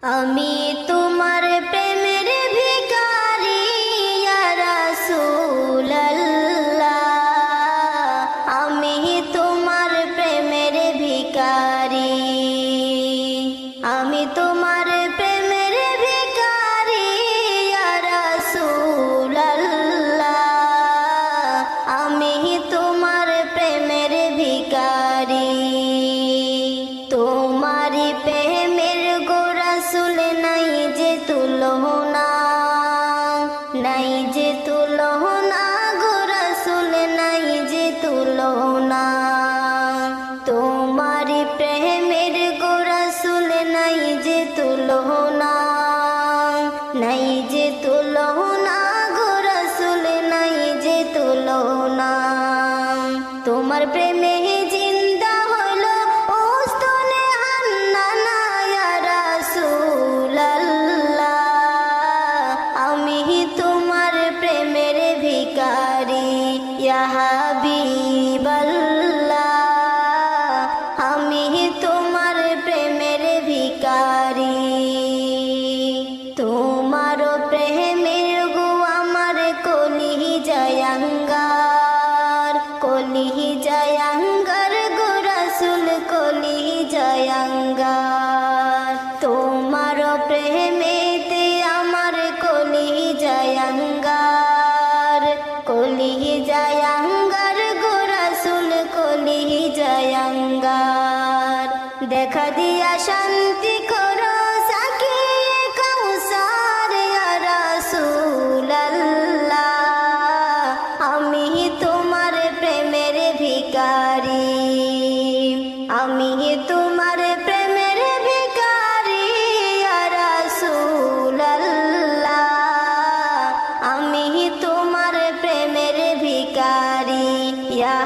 আমি তোমার প্রেমের ভিখারি ইয়া রাসূলুল্লাহ, আমি তোমার প্রেমের ভিখারি, আমি তোমার প্রেমের ভিখারি ইয়া রাসূলুল্লাহ, আমি তোমার প্রেমের ভিখারি। তোমারি প্রেমের রাসূল নাই যে তুলনা, নাই যে তুলনা গো রাসূল নাই যে তুলনা। তোমারি প্রেমের গো রাসূল নাই যে তুলনা, নাই যে তুলনা গো রাসূল নাই যে তুলনা। তোমার প্রেমে জিন্দা হলো ওস্তনে হান্নানা ইয়া রাসূলুল্লাহ, আমি তোমার প্রেমের ভিখারি ইয়া হাবিবাল্লাহ, আমি তোমার প্রেমের ভিখারি। তোমার প্রেমের গো আমার কলিজায় আঙ্গার, কলিজায় আঙ্গার গো রাসূল কলিজায় আঙ্গার। তোমার প্রেমেতে আমার কলিজায় আঙ্গার, কলিজায় আঙ্গার গো রাসূল কলিজায় আঙ্গার। দেখা দিয়া শান্তি করো সাকিয়ে কাউসার ইয়া রাসূলুল্লাহ, আমি তোমার প্রেমের ভিখারি, আমি তোমার প্রেমের ভিখারি ইয়া রাসূলুল্লাহ, আমি তোমার প্রেমের ভিখারি ইয়া